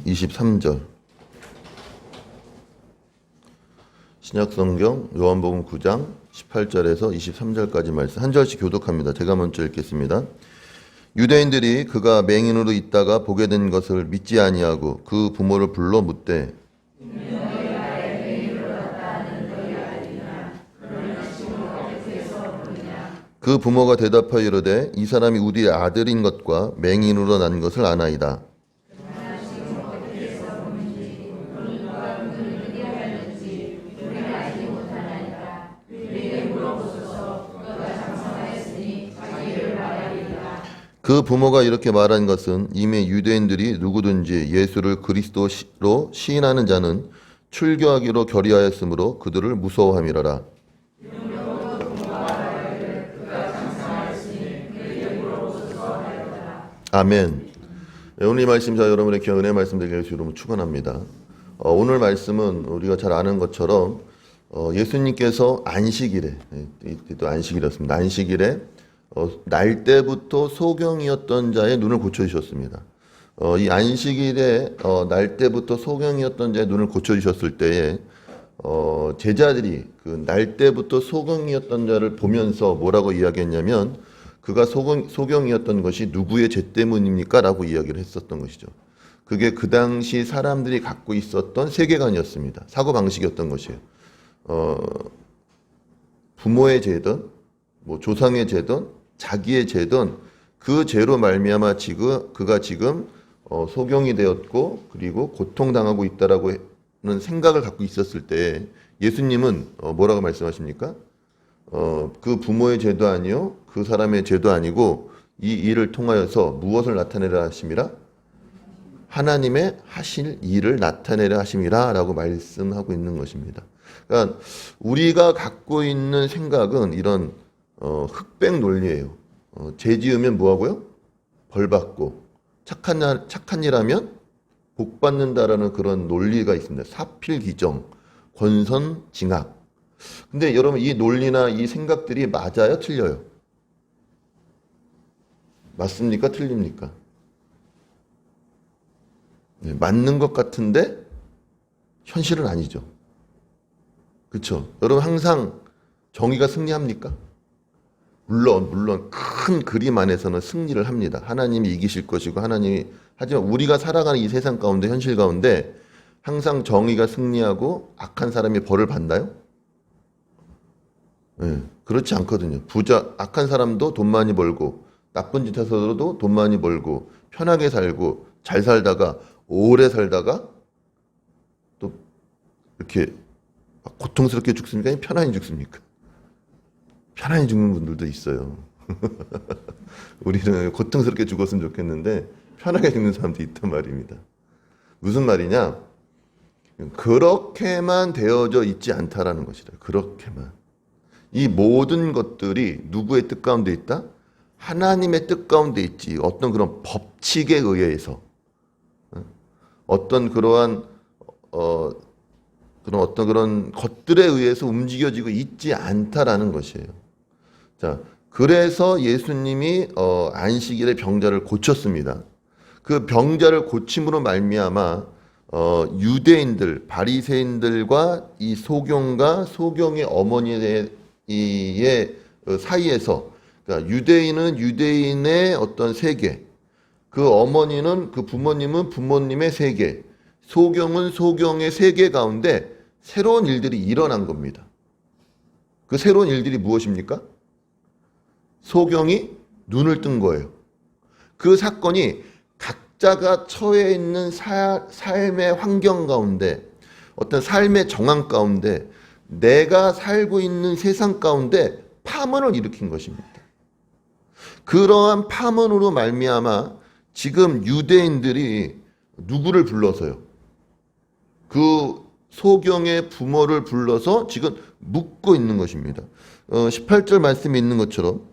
23절. 신약성경 요한복음 9장 18절에서 23절까지 말씀 한 절씩 교독합니다. 제가 먼저 읽겠습니다. 유대인들이 그가 맹인으로 있다가 보게 된 것을 믿지 아니하고 그 부모를 불러 묻되 그 부모가 대답하여 이르되 이 사람이 우리의 아들인 것과 맹인으로 난 것을 아나이다. 그 부모가 이렇게 말한 것은 이미 유대인들이 누구든지 예수를 그리스도로 시인하는 자는 출교하기로 결의하였으므로 그들을 무서워함이라라. 아멘. 오늘 이 말씀 자 여러분의 귀한 은혜 말씀 되게 해주시기 여러분 축원합니다. 오늘 말씀은 우리가 잘 아는 것처럼 예수님께서 안식일에 또 안식일이었습니다. 안식일에 날 때부터 소경이었던 자의 눈을 고쳐주셨습니다. 이 안식일에 날 때부터 소경이었던 자의 눈을 고쳐주셨을 때에 제자들이 그 날 때부터 소경이었던 자를 보면서 뭐라고 이야기했냐면 그가 소경이었던 것이 누구의 죄 때문입니까? 라고 이야기를 했었던 것이죠. 그게 그 당시 사람들이 갖고 있었던 세계관이었습니다. 사고방식이었던 것이에요. 부모의 죄든 뭐 조상의 죄든 자기의 죄든 그 죄로 말미암아 그가 지금 소경이 되었고 그리고 고통당하고 있다라고 하는 생각을 갖고 있었을 때 예수님은 뭐라고 말씀하십니까? 그 부모의 죄도 아니요 그 사람의 죄도 아니고 이 일을 통하여서 무엇을 나타내려 하심이라? 하나님의 하실 일을 나타내려 하심이라 라고 말씀하고 있는 것입니다. 그러니까 우리가 갖고 있는 생각은 이런 흑백 논리예요. 죄 지으면 뭐하고요? 벌 받고 착한 일 하면 복 받는다라는 그런 논리가 있습니다. 사필귀정, 권선징악. 근데 여러분 이 논리나 이 생각들이 맞아요? 틀려요? 맞습니까? 틀립니까? 네, 맞는 것 같은데 현실은 아니죠. 그렇죠? 여러분 항상 정의가 승리합니까? 물론 큰 그림 안에서는 승리를 합니다. 하나님이 이기실 것이고 하지만 우리가 살아가는 이 세상 가운데 현실 가운데 항상 정의가 승리하고 악한 사람이 벌을 받나요? 네, 그렇지 않거든요. 악한 사람도 돈 많이 벌고 나쁜 짓 해서도 돈 많이 벌고 편하게 살고 잘 살다가 오래 살다가 또 이렇게 고통스럽게 죽습니까? 아니면 편안히 죽습니까? 편안히 죽는 분들도 있어요. 우리는 고통스럽게 죽었으면 좋겠는데 편하게 죽는 사람도 있단 말입니다. 무슨 말이냐? 그렇게만 되어져 있지 않다라는 것이다. 그렇게만. 이 모든 것들이 누구의 뜻 가운데 있다? 하나님의 뜻 가운데 있지. 어떤 그런 법칙에 의해서 어떤 그러한 그런 것들에 의해서 움직여지고 있지 않다라는 것이에요. 자, 그래서 예수님이 안식일에 병자를 고쳤습니다. 그 병자를 고침으로 말미암아 유대인들, 바리새인들과 이 소경과 소경의 어머니의 사이에서 그러니까 유대인은 유대인의 어떤 세계, 그 어머니는 그 부모님은 부모님의 세계, 소경은 소경의 세계 가운데 새로운 일들이 일어난 겁니다. 그 새로운 일들이 무엇입니까? 소경이 눈을 뜬 거예요. 그 사건이 각자가 처해 있는 삶의 환경 가운데 어떤 삶의 정황 가운데 내가 살고 있는 세상 가운데 파문을 일으킨 것입니다. 그러한 파문으로 말미암아 지금 유대인들이 누구를 불러서요? 그 소경의 부모를 불러서 지금 묻고 있는 것입니다. 18절 말씀에 있는 것처럼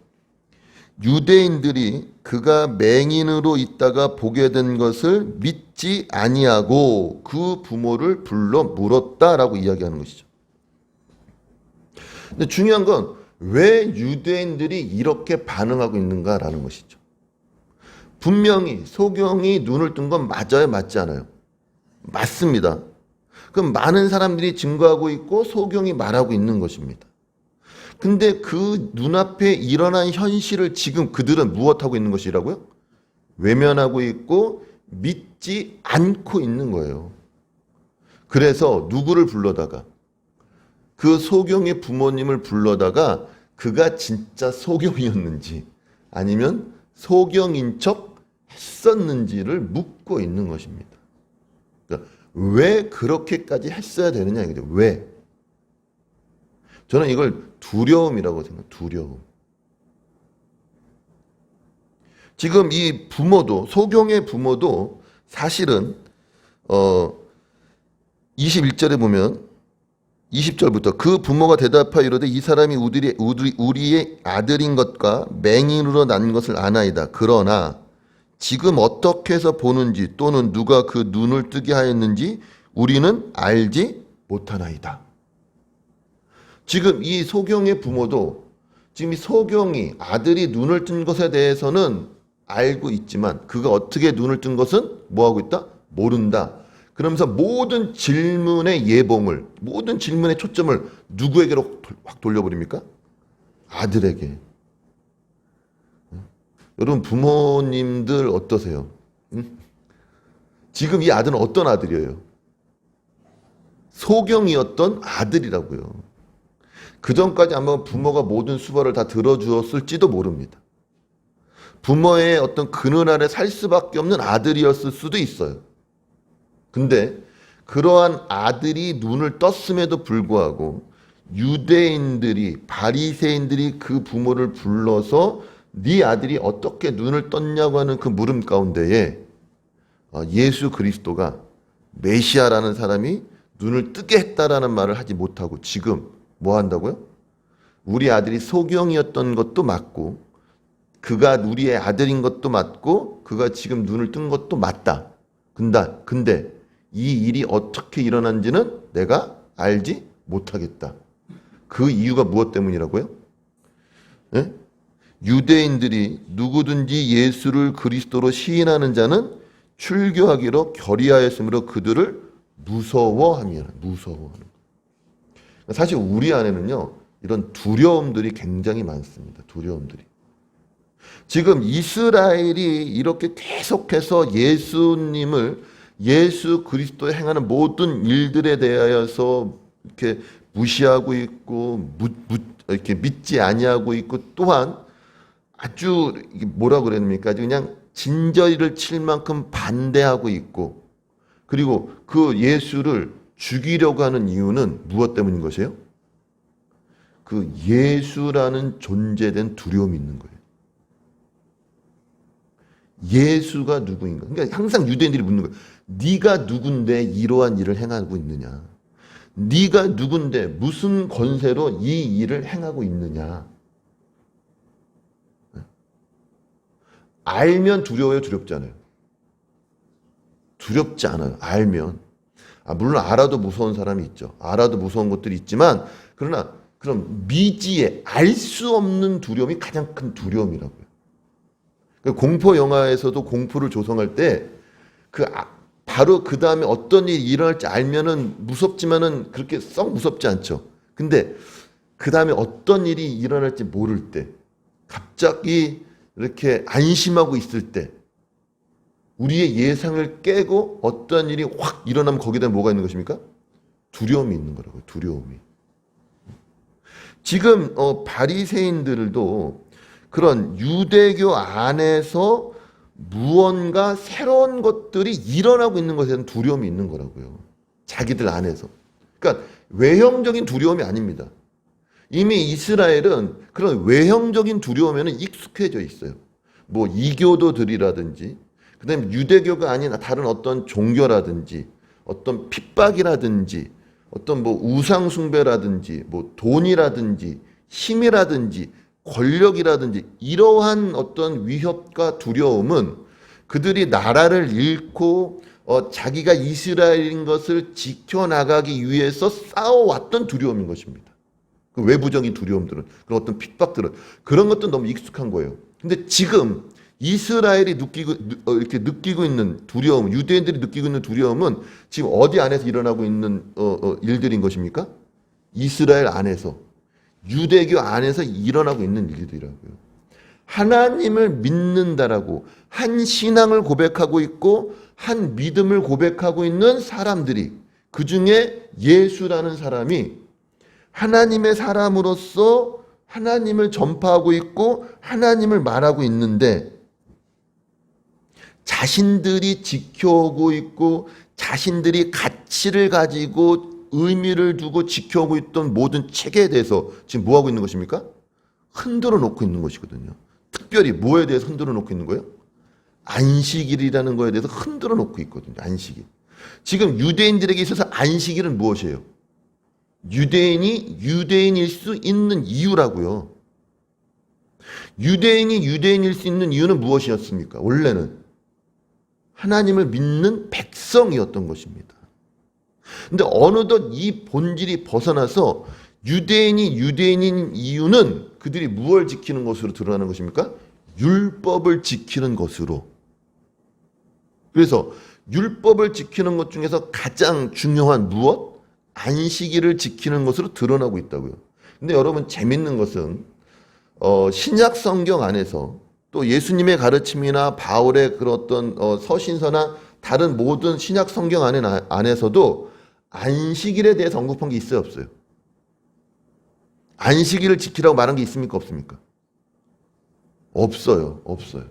유대인들이 그가 맹인으로 있다가 보게 된 것을 믿지 아니하고 그 부모를 불러 물었다라고 이야기하는 것이죠. 근데 중요한 건 왜 유대인들이 이렇게 반응하고 있는가라는 것이죠. 분명히 소경이 눈을 뜬 건 맞아요, 맞지 않아요? 맞습니다. 그럼 많은 사람들이 증거하고 있고 소경이 말하고 있는 것입니다. 근데 그 눈앞에 일어난 현실을 지금 그들은 무엇하고 있는 것이라고요? 외면하고 있고 믿지 않고 있는 거예요. 그래서 누구를 불러다가 그 소경의 부모님을 불러다가 그가 진짜 소경이었는지 아니면 소경인 척 했었는지를 묻고 있는 것입니다. 그러니까 왜 그렇게까지 했어야 되느냐 이거죠. 왜? 저는 이걸 두려움이라고 생각해요. 두려움. 지금 이 부모도 소경의 부모도 사실은 21절에 보면 20절부터 그 부모가 대답하여 이르되 이 사람이 우리의 아들인 것과 맹인으로 난 것을 아나이다. 그러나 지금 어떻게 해서 보는지 또는 누가 그 눈을 뜨게 하였는지 우리는 알지 못하나이다. 지금 이 소경의 부모도 지금 이 소경이 아들이 눈을 뜬 것에 대해서는 알고 있지만 그가 어떻게 눈을 뜬 것은 뭐하고 있다? 모른다. 그러면서 모든 질문의 예봉을 모든 질문의 초점을 누구에게로 확 돌려버립니까? 아들에게. 여러분 부모님들 어떠세요? 응? 지금 이 아들은 어떤 아들이에요? 소경이었던 아들이라고요. 그 전까지 아마 부모가 모든 수발을 다 들어주었을지도 모릅니다. 부모의 어떤 그늘 아래 살 수밖에 없는 아들이었을 수도 있어요. 근데 그러한 아들이 눈을 떴음에도 불구하고 유대인들이 바리새인들이 그 부모를 불러서 네 아들이 어떻게 눈을 떴냐고 하는 그 물음 가운데에 예수 그리스도가 메시아라는 사람이 눈을 뜨게 했다라는 말을 하지 못하고 지금 뭐 한다고요? 우리 아들이 소경이었던 것도 맞고 그가 우리의 아들인 것도 맞고 그가 지금 눈을 뜬 것도 맞다. 근데 이 일이 어떻게 일어난지는 내가 알지 못하겠다. 그 이유가 무엇 때문이라고요? 네? 유대인들이 누구든지 예수를 그리스도로 시인하는 자는 출교하기로 결의하였으므로 그들을 무서워함이라. 무서워하는. 사실 우리 안에는요 이런 두려움들이 굉장히 많습니다. 두려움들이. 지금 이스라엘이 이렇게 계속해서 예수 그리스도에 행하는 모든 일들에 대하여서 이렇게 무시하고 있고 이렇게 믿지 아니하고 있고 또한 아주 뭐라 그래야 됩니까? 그냥 진저리를 칠 만큼 반대하고 있고 그리고 그 예수를 죽이려고 하는 이유는 무엇 때문인 것이에요? 그 예수라는 존재된 두려움이 있는 거예요. 예수가 누구인가? 그러니까 항상 유대인들이 묻는 거예요. 네가 누군데 이러한 일을 행하고 있느냐? 네가 누군데 무슨 권세로 이 일을 행하고 있느냐? 알면 두려워요, 두렵지 않아요? 두렵지 않아요. 알면. 물론 알아도 무서운 사람이 있죠. 알아도 무서운 것들이 있지만 그러나 그럼 미지의 알 수 없는 두려움이 가장 큰 두려움이라고요. 공포 영화에서도 공포를 조성할 때 바로 그 다음에 어떤 일이 일어날지 알면은 무섭지만은 그렇게 썩 무섭지 않죠. 근데 그 다음에 어떤 일이 일어날지 모를 때 갑자기 이렇게 안심하고 있을 때 우리의 예상을 깨고 어떤 일이 확 일어나면 거기다 뭐가 있는 것입니까? 두려움이 있는 거라고요. 두려움이. 지금 바리새인들도 그런 유대교 안에서 무언가 새로운 것들이 일어나고 있는 것에 대한 두려움이 있는 거라고요. 자기들 안에서. 그러니까 외형적인 두려움이 아닙니다. 이미 이스라엘은 그런 외형적인 두려움에는 익숙해져 있어요. 뭐 이교도들이라든지 그다음에 유대교가 아닌 다른 어떤 종교라든지 어떤 핍박이라든지 어떤 뭐 우상 숭배라든지 뭐 돈이라든지 힘이라든지 권력이라든지 이러한 어떤 위협과 두려움은 그들이 나라를 잃고 자기가 이스라엘인 것을 지켜나가기 위해서 싸워왔던 두려움인 것입니다. 그 외부적인 두려움들은 그런 어떤 핍박들은 그런 것도 너무 익숙한 거예요. 근데 지금 이스라엘이 이렇게 느끼고 있는 두려움, 유대인들이 느끼고 있는 두려움은 지금 어디 안에서 일어나고 있는 일들인 것입니까? 이스라엘 안에서, 유대교 안에서 일어나고 있는 일들이라고요. 하나님을 믿는다라고 한 신앙을 고백하고 있고 한 믿음을 고백하고 있는 사람들이, 그 중에 예수라는 사람이 하나님의 사람으로서 하나님을 전파하고 있고 하나님을 말하고 있는데, 자신들이 지켜오고 있고 자신들이 가치를 가지고 의미를 두고 지켜오고 있던 모든 체계에 대해서 지금 뭐하고 있는 것입니까? 흔들어 놓고 있는 것이거든요. 특별히 뭐에 대해서 흔들어 놓고 있는 거예요? 안식일이라는 거에 대해서 흔들어 놓고 있거든요. 안식일. 지금 유대인들에게 있어서 안식일은 무엇이에요? 유대인이 유대인일 수 있는 이유라고요. 유대인이 유대인일 수 있는 이유는 무엇이었습니까? 원래는 하나님을 믿는 백성이었던 것입니다. 근데 어느덧 이 본질이 벗어나서 유대인이 유대인인 이유는 그들이 무엇을 지키는 것으로 드러나는 것입니까? 율법을 지키는 것으로. 그래서 율법을 지키는 것 중에서 가장 중요한 무엇? 안식일을 지키는 것으로 드러나고 있다고요. 근데 여러분, 재밌는 것은 신약 성경 안에서 또 예수님의 가르침이나 바울의 그런 어떤 서신서나 다른 모든 신약 성경 안에서도 안식일에 대해서 언급한 게 있어요, 없어요? 안식일을 지키라고 말한 게 있습니까, 없습니까? 없어요, 없어요.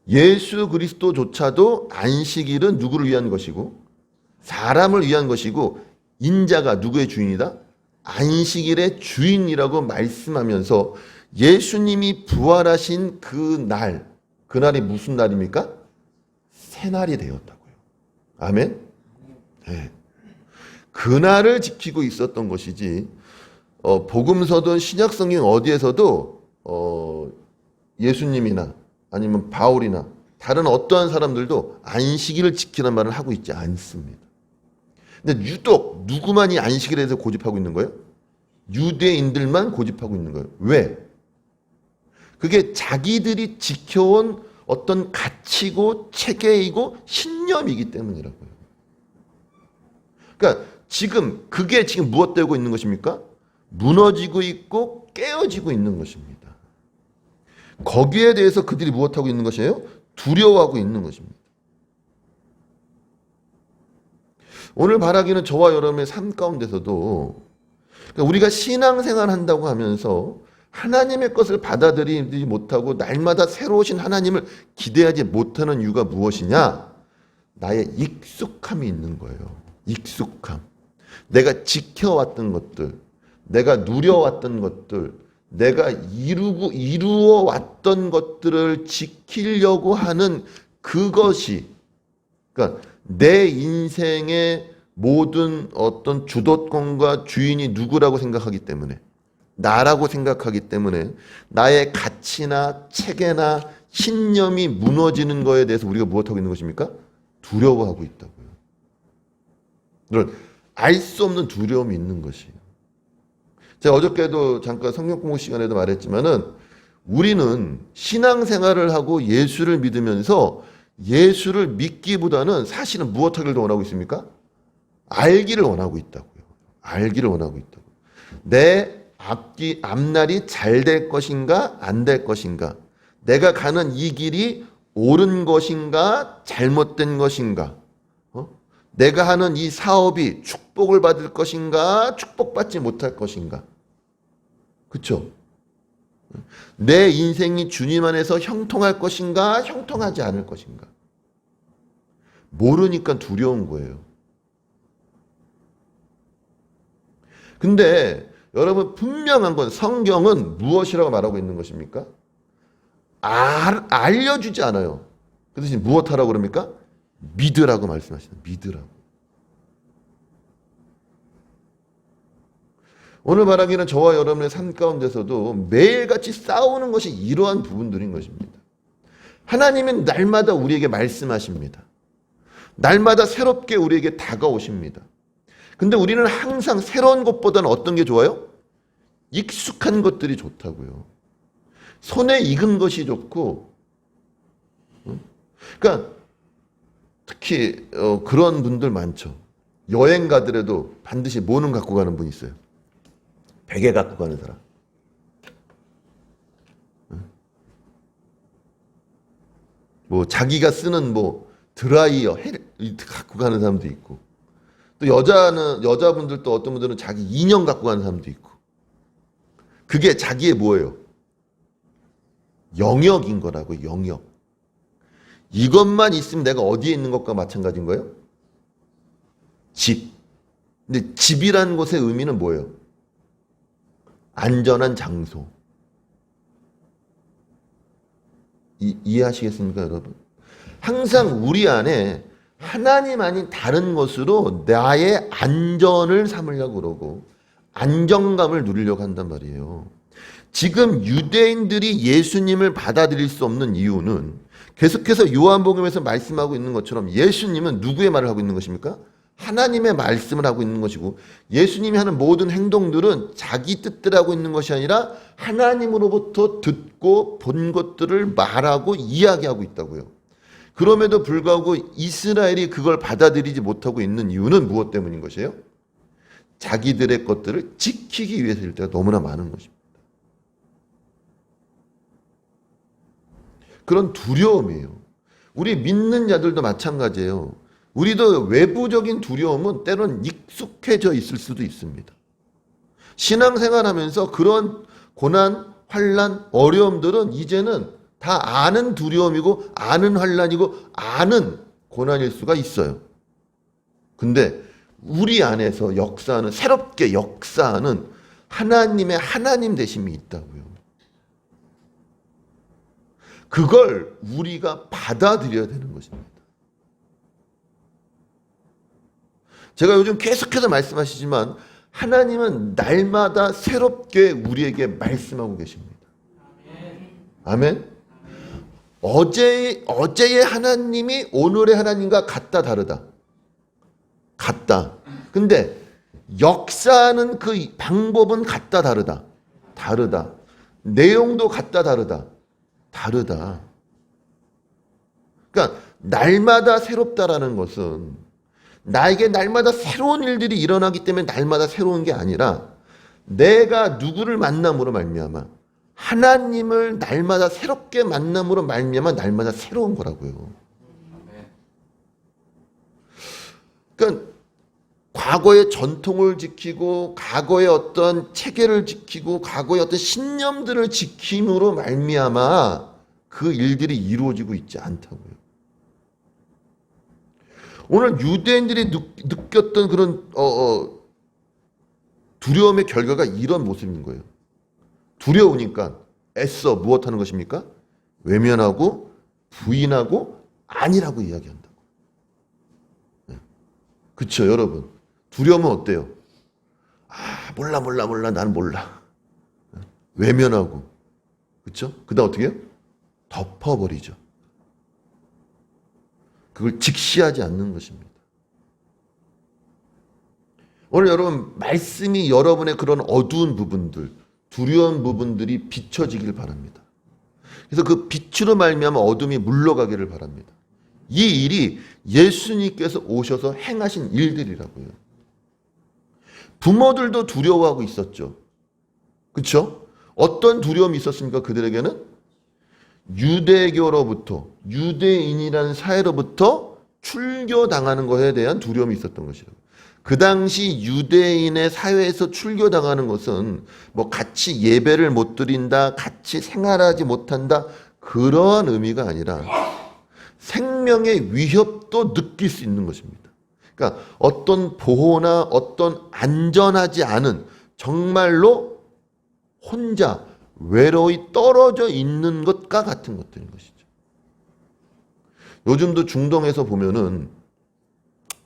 예수 그리스도조차도 안식일은 누구를 위한 것이고 사람을 위한 것이고 인자가 누구의 주인이다? 안식일의 주인이라고 말씀하면서 예수님이 부활하신 그날이 무슨 날입니까? 새날이 되었다고요. 아멘? 네. 그날을 지키고 있었던 것이지, 복음서든 신약성경 어디에서도 예수님이나 아니면 바울이나 다른 어떠한 사람들도 안식일을 지키라는 말을 하고 있지 않습니다. 근데 유독 누구만이 안식일에 대해서 고집하고 있는 거예요? 유대인들만 고집하고 있는 거예요. 왜? 그게 자기들이 지켜온 어떤 가치고 체계이고 신념이기 때문이라고요. 그러니까 그게 지금 무엇 되고 있는 것입니까? 무너지고 있고 깨어지고 있는 것입니다. 거기에 대해서 그들이 무엇하고 있는 것이에요? 두려워하고 있는 것입니다. 오늘 바라기는 저와 여러분의 삶 가운데서도, 그러니까 우리가 신앙생활 한다고 하면서 하나님의 것을 받아들이지 못하고 날마다 새로 오신 하나님을 기대하지 못하는 이유가 무엇이냐? 나의 익숙함이 있는 거예요. 익숙함. 내가 지켜왔던 것들, 내가 누려왔던 것들, 내가 이루어 왔던 것들을 지키려고 하는 그것이, 그러니까 내 인생의 모든 어떤 주도권과 주인이 누구라고 생각하기 때문에, 나라고 생각하기 때문에 나의 가치나 체계나 신념이 무너지는 거에 대해서 우리가 무엇하고 있는 것입니까? 두려워하고 있다고요. 이런 알 수 없는 두려움이 있는 것이에요. 제가 어저께도 잠깐 성경 공부 시간에도 말했지만은, 우리는 신앙생활을 하고 예수를 믿으면서 예수를 믿기보다는 사실은 무엇하기를 더 원하고 있습니까? 알기를 원하고 있다고요. 알기를 원하고 있다고. 내 앞날이 잘 될 것인가 안 될 것인가, 내가 가는 이 길이 옳은 것인가 잘못된 것인가, 내가 하는 이 사업이 축복을 받을 것인가 축복받지 못할 것인가. 그렇죠? 내 인생이 주님 안에서 형통할 것인가 형통하지 않을 것인가. 모르니까 두려운 거예요. 근데 여러분, 분명한 건 성경은 무엇이라고 말하고 있는 것입니까? 알려주지 않아요. 그 대신 무엇하라고 그럽니까? 믿으라고 말씀하시는, 믿으라고. 오늘 말하기는 저와 여러분의 삶 가운데서도 매일같이 싸우는 것이 이러한 부분들인 것입니다. 하나님은 날마다 우리에게 말씀하십니다. 날마다 새롭게 우리에게 다가오십니다. 근데 우리는 항상 새로운 것보다는 어떤 게 좋아요? 익숙한 것들이 좋다고요. 손에 익은 것이 좋고, 그러니까 특히 그런 분들 많죠. 여행 가더라도 반드시 뭐는 갖고 가는 분이 있어요. 베개 갖고 가는 사람. 뭐 자기가 쓰는 뭐 드라이어 갖고 가는 사람도 있고, 또 여자분들도 어떤 분들은 자기 인형 갖고 가는 사람도 있고. 그게 자기의 뭐예요? 영역인 거라고. 영역. 이것만 있으면 내가 어디에 있는 것과 마찬가지인 거예요? 집. 근데 집이라는 곳의 의미는 뭐예요? 안전한 장소. 이해하시겠습니까, 여러분? 항상 우리 안에 하나님 아닌 다른 것으로 나의 안전을 삼으려고 그러고 안정감을 누리려고 한단 말이에요. 지금 유대인들이 예수님을 받아들일 수 없는 이유는 계속해서 요한복음에서 말씀하고 있는 것처럼 예수님은 누구의 말을 하고 있는 것입니까? 하나님의 말씀을 하고 있는 것이고, 예수님이 하는 모든 행동들은 자기 뜻대로 하고 있는 것이 아니라 하나님으로부터 듣고 본 것들을 말하고 이야기하고 있다고요. 그럼에도 불구하고 이스라엘이 그걸 받아들이지 못하고 있는 이유는 무엇 때문인 것이에요? 자기들의 것들을 지키기 위해서일 때가 너무나 많은 것입니다. 그런 두려움이에요. 우리 믿는 자들도 마찬가지예요. 우리도 외부적인 두려움은 때로는 익숙해져 있을 수도 있습니다. 신앙생활하면서 그런 고난, 환난, 어려움들은 이제는 다 아는 두려움이고 아는 환난이고 아는 고난일 수가 있어요. 근데 우리 안에서 역사하는, 새롭게 역사하는 하나님의 하나님 되심이 있다고요. 그걸 우리가 받아들여야 되는 것입니다. 제가 요즘 계속해서 말씀하시지만 하나님은 날마다 새롭게 우리에게 말씀하고 계십니다. 아멘. 어제의 하나님이 오늘의 하나님과 같다 다르다. 같다. 근데 역사하는 그 방법은 같다 다르다. 다르다. 내용도 같다 다르다. 다르다. 그러니까 날마다 새롭다라는 것은 나에게 날마다 새로운 일들이 일어나기 때문에 날마다 새로운 게 아니라 내가 누구를 만남으로 말미암아 하나님을 날마다 새롭게 만남으로 말미암아 날마다 새로운 거라고요. 그러니까 과거의 전통을 지키고 과거의 어떤 체계를 지키고 과거의 어떤 신념들을 지킴으로 말미암아 그 일들이 이루어지고 있지 않다고요. 오늘 유대인들이 느꼈던 그런 두려움의 결과가 이런 모습인 거예요. 두려우니까 애써 무엇하는 것입니까? 외면하고 부인하고 아니라고 이야기한다고. 네. 그렇죠, 여러분. 두려움은 어때요? 몰라 나는 몰라. 외면하고. 그렇죠? 그다음 어떻게 해요? 덮어버리죠. 그걸 직시하지 않는 것입니다. 오늘 여러분 말씀이 여러분의 그런 어두운 부분들, 두려운 부분들이 비춰지길 바랍니다. 그래서 그 빛으로 말미암아 어둠이 물러가기를 바랍니다. 이 일이 예수님께서 오셔서 행하신 일들이라고요. 부모들도 두려워하고 있었죠. 그렇죠? 어떤 두려움이 있었습니까? 그들에게는 유대교로부터, 유대인이라는 사회로부터 출교당하는 것에 대한 두려움이 있었던 것이라고. 그 당시 유대인의 사회에서 출교당하는 것은 뭐 같이 예배를 못 드린다, 같이 생활하지 못한다, 그러한 의미가 아니라 생명의 위협도 느낄 수 있는 것입니다. 그러니까 어떤 보호나 어떤 안전하지 않은, 정말로 혼자 외로이 떨어져 있는 것과 같은 것들인 것이죠. 요즘도 중동에서 보면은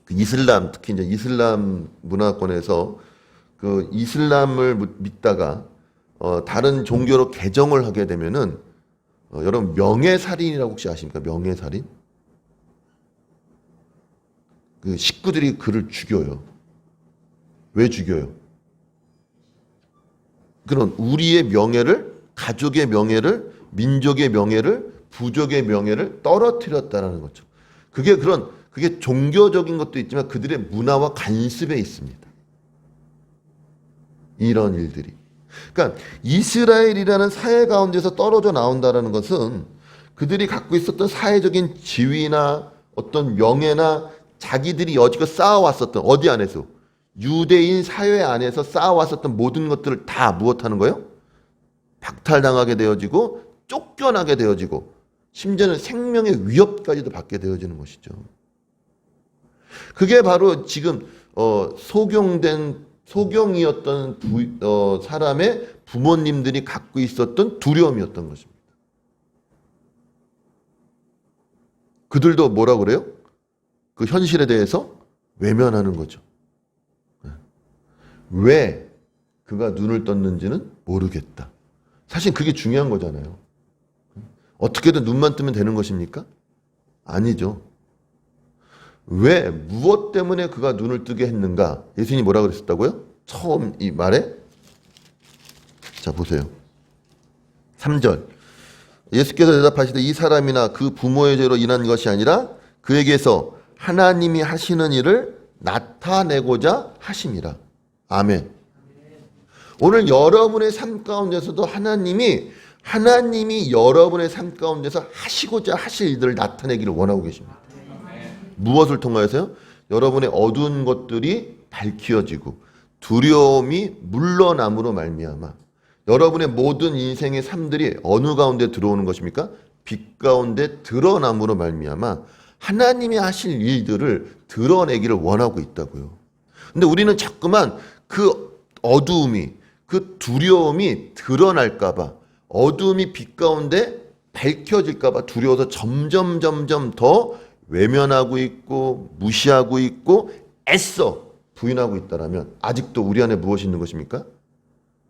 그 이슬람, 특히 이제 이슬람 문화권에서 그 이슬람을 믿다가 다른 종교로 개정을 하게 되면은 여러분 명예살인이라고 혹시 아십니까? 명예살인? 그 식구들이 그를 죽여요. 왜 죽여요? 그런 우리의 명예를 가족의 명예를, 민족의 명예를, 부족의 명예를 떨어뜨렸다는 거죠. 그게 종교적인 것도 있지만 그들의 문화와 관습에 있습니다. 이런 일들이. 그러니까 이스라엘이라는 사회 가운데서 떨어져 나온다는 것은 그들이 갖고 있었던 사회적인 지위나 어떤 명예나 자기들이 여지껏 쌓아왔었던 어디 안에서 유대인 사회 안에서 쌓아왔었던 모든 것들을 다 무엇하는 거예요? 박탈당하게 되어지고 쫓겨나게 되어지고 심지어는 생명의 위협까지도 받게 되어지는 것이죠. 그게 바로 지금 소경이었던 사람의 부모님들이 갖고 있었던 두려움이었던 것입니다. 그들도 뭐라 그래요? 그 현실에 대해서 외면하는 거죠. 왜 그가 눈을 떴는지는 모르겠다. 사실 그게 중요한 거잖아요. 어떻게든 눈만 뜨면 되는 것입니까? 아니죠. 왜, 무엇 때문에 그가 눈을 뜨게 했는가? 예수님이 뭐라 그랬었다고요? 처음 이 말에? 자, 보세요. 3절. 예수께서 대답하시되 이 사람이나 그 부모의 죄로 인한 것이 아니라 그에게서 하나님이 하시는 일을 나타내고자 하심이라. 아멘. 오늘 여러분의 삶 가운데서도 하나님이 여러분의 삶 가운데서 하시고자 하실 일들을 나타내기를 원하고 계십니다. 무엇을 통하여서요? 여러분의 어두운 것들이 밝혀지고 두려움이 물러남으로 말미암아 여러분의 모든 인생의 삶들이 어느 가운데 들어오는 것입니까? 빛 가운데 드러남으로 말미암아 하나님이 하실 일들을 드러내기를 원하고 있다고요. 근데 우리는 자꾸만 그 어두움이, 그 두려움이 드러날까봐, 어두움이 빛 가운데 밝혀질까봐 두려워서 점점 더 외면하고 있고 무시하고 있고 애써 부인하고 있다라면 아직도 우리 안에 무엇이 있는 것입니까?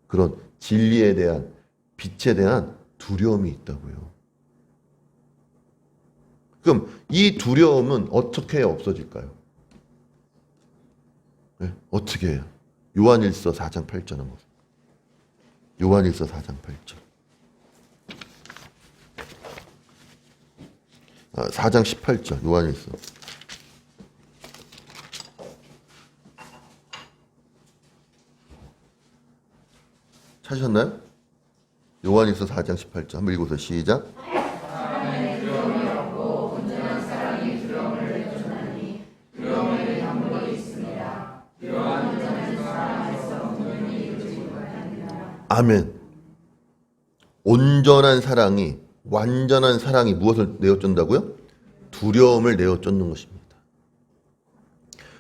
그런 진리에 대한, 빛에 대한 두려움이 있다고요. 그럼 이 두려움은 어떻게 해야 없어질까요? 네? 어떻게 해요? 요한일서 4장 8절 한번. 요한일서 4장 8절. 4장 18절 요한일서. 찾으셨나요? 요한일서 4장 18절 한번 읽어보세요. 시작. 아멘. 온전한 사랑이, 완전한 사랑이 무엇을 내어쫓는다고요? 두려움을 내어쫓는 것입니다.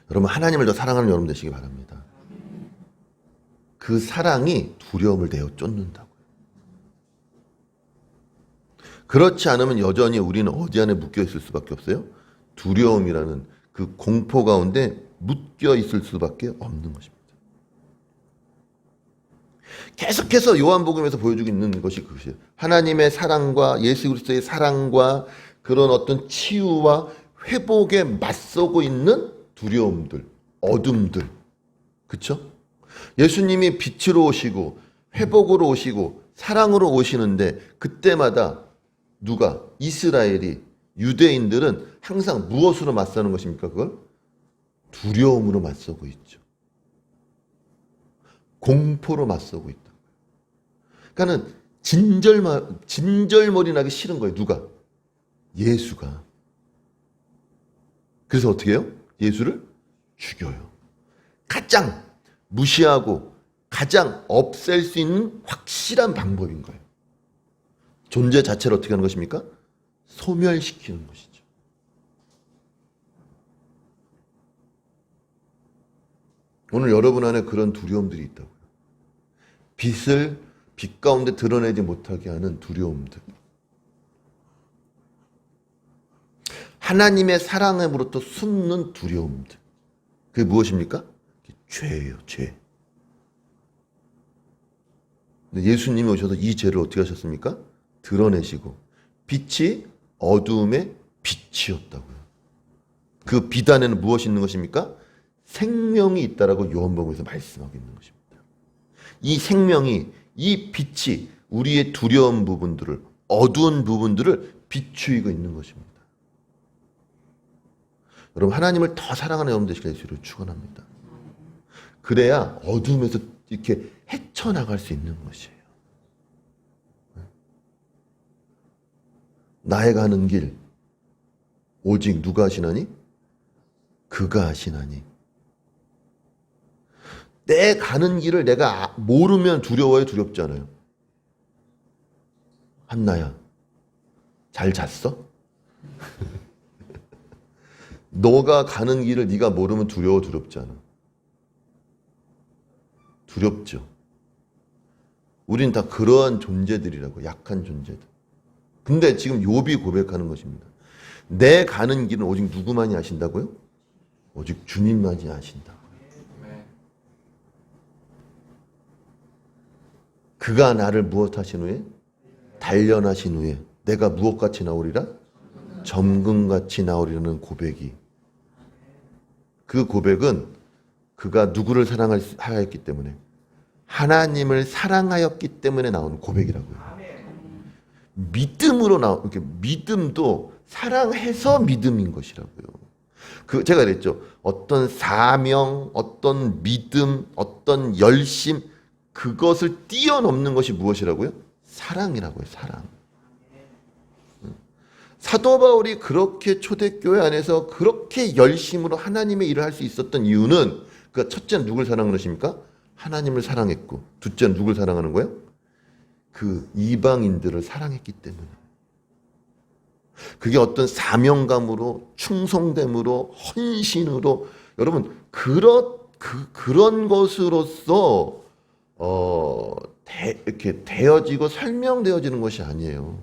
여러분, 하나님을 더 사랑하는 여러분 되시기 바랍니다. 그 사랑이 두려움을 내어쫓는다고요. 그렇지 않으면 여전히 우리는 어디 안에 묶여 있을 수밖에 없어요? 두려움이라는 그 공포 가운데 묶여 있을 수밖에 없는 것입니다. 계속해서 요한복음에서 보여주고 있는 것이 그것이에요. 하나님의 사랑과 예수 그리스도의 사랑과 그런 어떤 치유와 회복에 맞서고 있는 두려움들, 어둠들. 그렇죠? 예수님이 빛으로 오시고 회복으로 오시고 사랑으로 오시는데 그때마다 누가? 이스라엘이, 유대인들은 항상 무엇으로 맞서는 것입니까? 그걸? 두려움으로 맞서고 있죠. 공포로 맞서고 있다. 그러니까는 진절머리 나기 싫은 거예요. 누가? 예수가. 그래서 어떻게 해요? 예수를 죽여요. 가장 무시하고 가장 없앨 수 있는 확실한 방법인 거예요. 존재 자체를 어떻게 하는 것입니까? 소멸시키는 것이죠. 오늘 여러분 안에 그런 두려움들이 있다고요. 빛 가운데 드러내지 못하게 하는 두려움들. 하나님의 사랑으로부터 숨는 두려움들. 그게 무엇입니까? 죄예요, 죄. 근데 예수님이 오셔서 이 죄를 어떻게 하셨습니까? 드러내시고 빛이 어두움의 빛이었다고요. 그 빛 안에는 무엇이 있는 것입니까? 생명이 있다라고 요한복음에서 말씀하고 있는 것입니다. 이 생명이, 이 빛이 우리의 두려운 부분들을, 어두운 부분들을 비추이고 있는 것입니다. 여러분, 하나님을 더 사랑하는 여러분 되시길 예수로 축원합니다. 그래야 어둠에서 이렇게 헤쳐나갈 수 있는 것이에요. 나의 가는 길 오직 누가 아시나니? 그가 아시나니. 내 가는 길을 내가 모르면 두려워요, 두렵지 않아요? 한나야, 잘 잤어? 너가 가는 길을 네가 모르면 두려워, 두렵지 않아? 두렵죠. 우린 다 그러한 존재들이라고, 약한 존재들. 근데 지금 욥이 고백하는 것입니다. 내 가는 길은 오직 누구만이 아신다고요? 오직 주님만이 아신다. 그가 나를 무엇하신 후에? 단련하신 후에 내가 무엇같이 나오리라? 점금같이 나오리라는 고백이, 그 고백은 그가 누구를 사랑하였기 때문에, 하나님을 사랑하였기 때문에 나온 고백이라고요. 믿음으로 이렇게 믿음도 사랑해서 믿음인 것이라고요. 제가 그랬죠. 어떤 사명, 어떤 믿음, 어떤 열심, 그것을 뛰어넘는 것이 무엇이라고요? 사랑이라고요. 사랑. 사도 바울이 그렇게 초대교회 안에서 그렇게 열심으로 하나님의 일을 할 수 있었던 이유는, 그 첫째는 누굴 사랑하는 것입니까? 하나님을 사랑했고, 둘째는 누굴 사랑하는 거예요? 그 이방인들을 사랑했기 때문에. 그게 어떤 사명감으로, 충성됨으로, 헌신으로, 여러분 그런 것으로서 이렇게 되어지고 설명되어지는 것이 아니에요.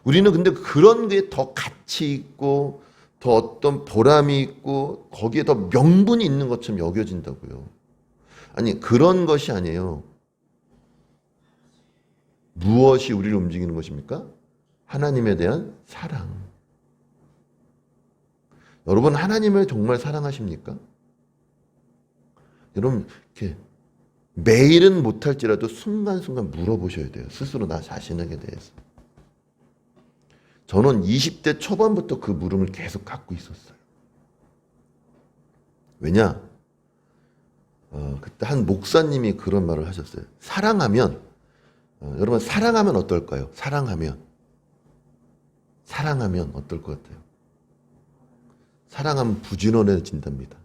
우리는 근데 그런 게 더 가치 있고, 더 어떤 보람이 있고, 거기에 더 명분이 있는 것처럼 여겨진다고요. 아니, 그런 것이 아니에요. 무엇이 우리를 움직이는 것입니까? 하나님에 대한 사랑. 여러분, 하나님을 정말 사랑하십니까? 여러분, 이렇게 매일은 못할지라도 순간순간 물어보셔야 돼요. 스스로 나 자신에게 대해서. 저는 20대 초반부터 그 물음을 계속 갖고 있었어요. 왜냐? 그때 한 목사님이 그런 말을 하셨어요. 사랑하면, 여러분, 사랑하면 어떨까요? 사랑하면 어떨 것 같아요? 사랑하면 부지런해진답니다.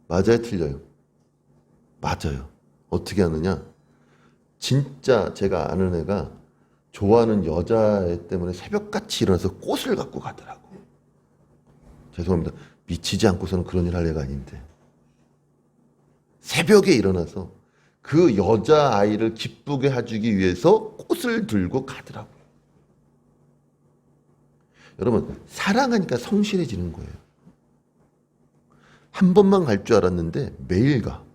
맞아요, 틀려요? 맞아요. 어떻게 하느냐? 진짜 제가 아는 애가 좋아하는 여자애 때문에 새벽같이 일어나서 꽃을 갖고 가더라고. 죄송합니다. 미치지 않고서는 그런 일 할 애가 아닌데. 새벽에 일어나서 그 여자아이를 기쁘게 해주기 위해서 꽃을 들고 가더라고요. 여러분, 사랑하니까 성실해지는 거예요. 한 번만 갈 줄 알았는데 매일 가.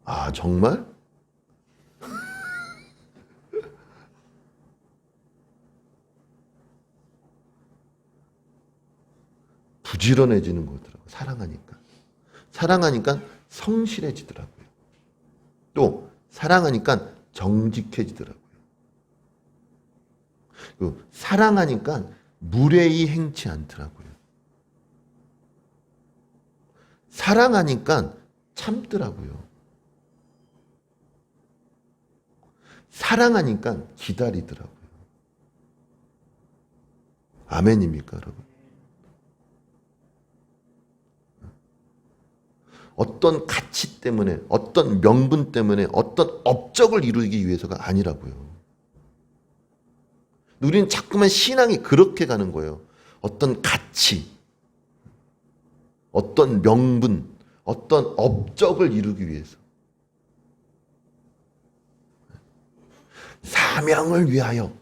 아, 정말? 부지런해지는 거더라고요. 사랑하니까. 사랑하니까 성실해지더라고요. 또 사랑하니까 정직해지더라고요. 사랑하니까 무례히 행치 않더라고요. 사랑하니까 참더라고요. 사랑하니까 기다리더라고요. 아멘입니까, 여러분? 어떤 가치 때문에, 어떤 명분 때문에, 어떤 업적을 이루기 위해서가 아니라고요. 우리는 자꾸만 신앙이 그렇게 가는 거예요. 어떤 가치, 어떤 명분, 어떤 업적을 이루기 위해서. 사명을 위하여.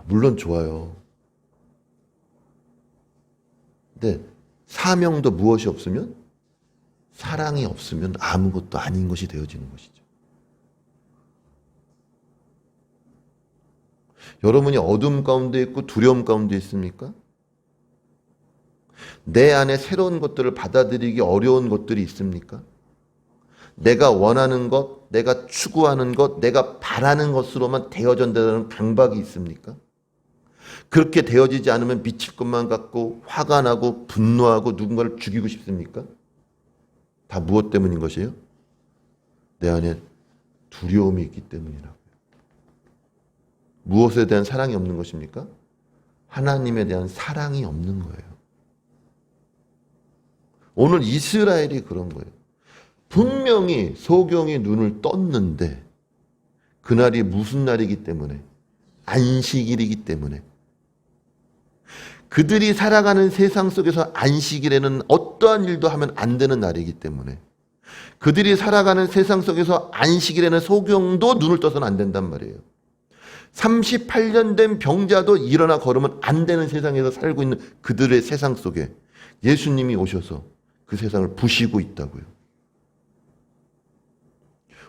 물론 좋아요. 근데 사명도 무엇이 없으면? 사랑이 없으면 아무것도 아닌 것이 되어지는 것이죠. 여러분이 어둠 가운데 있고 두려움 가운데 있습니까? 내 안에 새로운 것들을 받아들이기 어려운 것들이 있습니까? 내가 원하는 것, 내가 추구하는 것, 내가 바라는 것으로만 되어진다는 강박이 있습니까? 그렇게 되어지지 않으면 미칠 것만 같고 화가 나고 분노하고 누군가를 죽이고 싶습니까? 다 무엇 때문인 것이에요? 내 안에 두려움이 있기 때문이라고요. 무엇에 대한 사랑이 없는 것입니까? 하나님에 대한 사랑이 없는 거예요. 오늘 이스라엘이 그런 거예요. 분명히 소경이 눈을 떴는데 그날이 무슨 날이기 때문에? 안식일이기 때문에. 그들이 살아가는 세상 속에서 안식일에는 어떠한 일도 하면 안 되는 날이기 때문에 그들이 살아가는 세상 속에서 안식일에는 소경도 눈을 떠서는 안 된단 말이에요. 38년 된 병자도 일어나 걸으면 안 되는 세상에서 살고 있는 그들의 세상 속에 예수님이 오셔서 그 세상을 부시고 있다고요.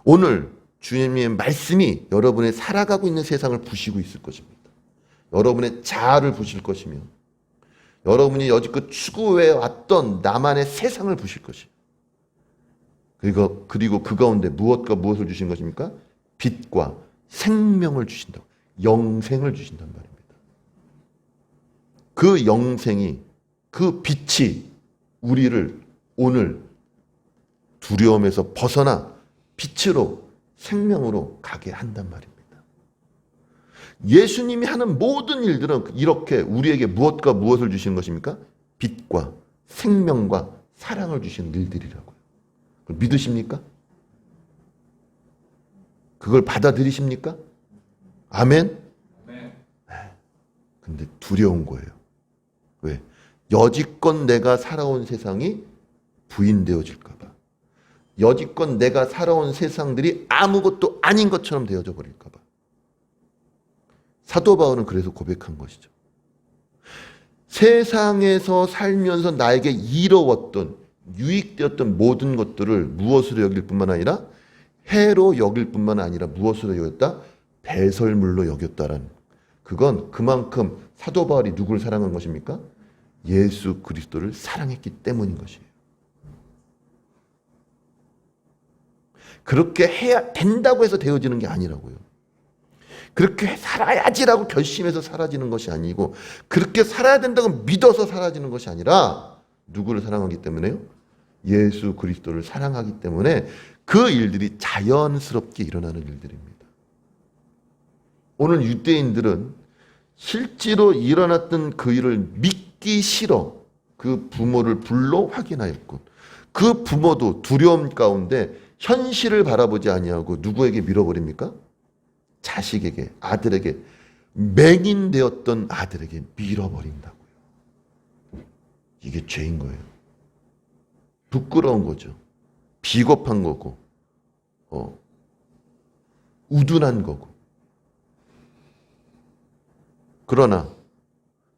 오늘 주님의 말씀이 여러분의 살아가고 있는 세상을 부시고 있을 것입니다. 여러분의 자아를 부실 것이며 여러분이 여지껏 추구해 왔던 나만의 세상을 부실 것이에요. 그리고 그 가운데 무엇과 무엇을 주신 것입니까? 빛과 생명을 주신다고. 영생을 주신단 말입니다. 그 영생이, 그 빛이 우리를 오늘 두려움에서 벗어나 빛으로 생명으로 가게 한단 말입니다. 예수님이 하는 모든 일들은 이렇게 우리에게 무엇과 무엇을 주시는 것입니까? 빛과 생명과 사랑을 주시는 일들이라고요. 그걸 믿으십니까? 그걸 받아들이십니까? 아멘? 네. 근데 두려운 거예요. 왜? 여지껏 내가 살아온 세상이 부인되어질까 봐. 여지껏 내가 살아온 세상들이 아무것도 아닌 것처럼 되어져 버릴까 봐. 사도 바울은 그래서 고백한 것이죠. 세상에서 살면서 나에게 이로웠던 유익되었던 모든 것들을 무엇으로 여길 뿐만 아니라 해로 여길 뿐만 아니라 무엇으로 여겼다? 배설물로 여겼다라는. 그건 그만큼 사도 바울이 누구를 사랑한 것입니까? 예수 그리스도를 사랑했기 때문인 것이에요. 그렇게 해야 된다고 해서 되어지는 게 아니라고요. 그렇게 살아야지라고 결심해서 사라지는 것이 아니고 그렇게 살아야 된다고 믿어서 사라지는 것이 아니라 누구를 사랑하기 때문에요? 예수 그리스도를 사랑하기 때문에 그 일들이 자연스럽게 일어나는 일들입니다. 오늘 유대인들은 실제로 일어났던 그 일을 믿기 싫어 그 부모를 불러 확인하였고 그 부모도 두려움 가운데 현실을 바라보지 아니하고 누구에게 밀어버립니까? 자식에게, 아들에게, 맹인되었던 아들에게 밀어버린다고요. 이게 죄인 거예요. 부끄러운 거죠. 비겁한 거고, 우둔한 거고. 그러나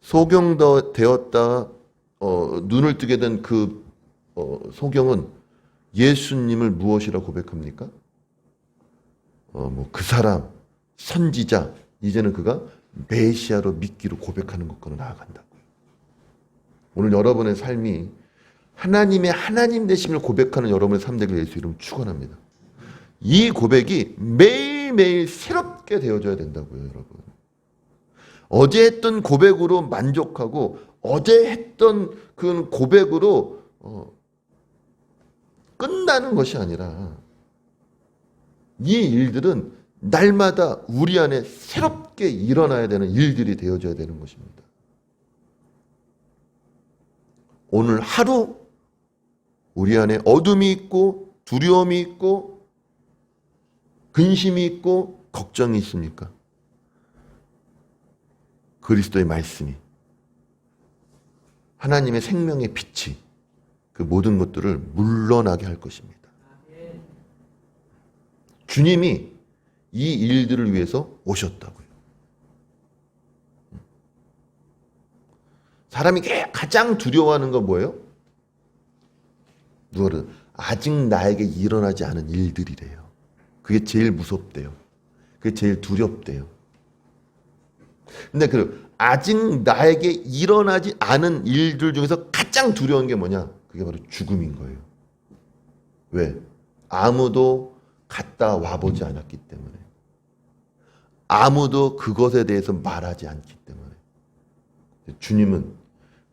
소경되었다 눈을 뜨게 된 그 소경은 예수님을 무엇이라 고백합니까? 그 사람, 선지자, 이제는 그가 메시아로 믿기로 고백하는 것과는 나아간다고요. 오늘 여러분의 삶이 하나님의 하나님 되심을 고백하는 여러분의 삶 되길 예수 이름 축원합니다. 이 고백이 매일매일 새롭게 되어져야 된다고요, 여러분. 어제 했던 고백으로 만족하고 어제 했던 그 고백으로 끝나는 것이 아니라 이 일들은 날마다 우리 안에 새롭게 일어나야 되는 일들이 되어져야 되는 것입니다. 오늘 하루 우리 안에 어둠이 있고 두려움이 있고 근심이 있고 걱정이 있습니까? 그리스도의 말씀이 하나님의 생명의 빛이 그 모든 것들을 물러나게 할 것입니다. 주님이 이 일들을 위해서 오셨다고요. 사람이 가장 두려워하는 건 뭐예요? 누구를? 아직 나에게 일어나지 않은 일들이래요. 그게 제일 무섭대요. 그게 제일 두렵대요. 근데 아직 나에게 일어나지 않은 일들 중에서 가장 두려운 게 뭐냐? 그게 바로 죽음인 거예요. 왜? 아무도 갔다 와보지 않았기 때문에, 아무도 그것에 대해서 말하지 않기 때문에 주님은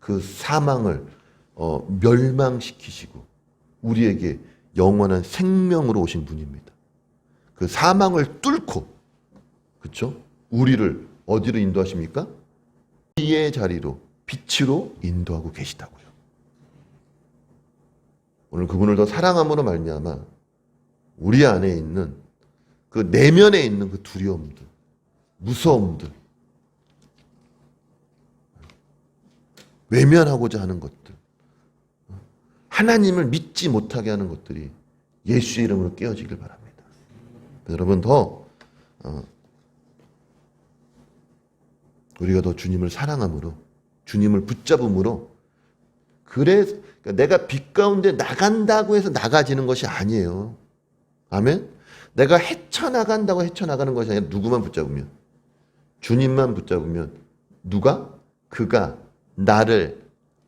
그 사망을 멸망시키시고 우리에게 영원한 생명으로 오신 분입니다. 그 사망을 뚫고, 그렇죠? 우리를 어디로 인도하십니까? 빛의 자리로, 빛으로 인도하고 계시다고요. 오늘 그분을 더 사랑함으로 말미암아 우리 안에 있는 그 내면에 있는 그 두려움들, 무서움들, 외면하고자 하는 것들, 하나님을 믿지 못하게 하는 것들이 예수의 이름으로 깨어지길 바랍니다. 여러분, 우리가 더 주님을 사랑함으로, 주님을 붙잡음으로, 그래서 내가 빛 가운데 나간다고 해서 나가지는 것이 아니에요. 아멘? 내가 헤쳐나간다고 헤쳐나가는 것이 아니라 누구만 붙잡으면, 주님만 붙잡으면 누가? 그가 나를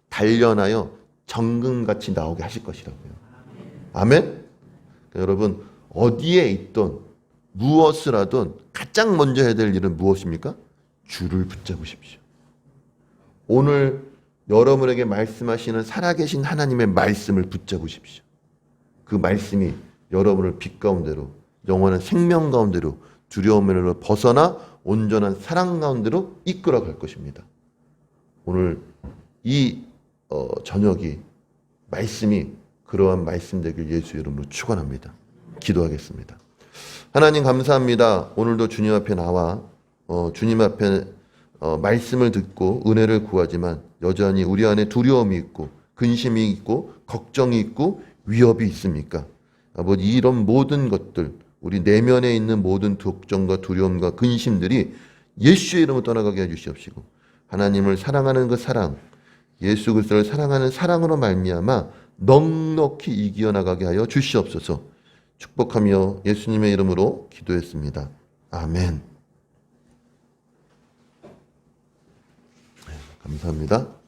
단련하여 정금같이 나오게 하실 것이라고요. 아멘? 여러분, 어디에 있든 무엇을 하든 가장 먼저 해야 될 일은 무엇입니까? 주를 붙잡으십시오. 오늘 여러분에게 말씀하시는 살아계신 하나님의 말씀을 붙잡으십시오. 그 말씀이 여러분을 빛 가운데로, 영원한 생명 가운데로, 두려움으로 벗어나 온전한 사랑 가운데로 이끌어 갈 것입니다. 오늘 이 저녁이, 말씀이 그러한 말씀 되길 예수 이름으로 축원합니다. 기도하겠습니다. 하나님 감사합니다. 오늘도 주님 앞에 나와 주님 앞에 말씀을 듣고 은혜를 구하지만 여전히 우리 안에 두려움이 있고 근심이 있고 걱정이 있고 위협이 있습니까? 아버지, 이런 모든 것들, 우리 내면에 있는 모든 걱정과 두려움과 근심들이 예수의 이름으로 떠나가게 해주시옵시고, 하나님을 사랑하는 그 사랑, 예수 그리스도를 사랑하는 사랑으로 말미암아 넉넉히 이겨나가게 하여 주시옵소서. 축복하며 예수님의 이름으로 기도했습니다. 아멘. 감사합니다.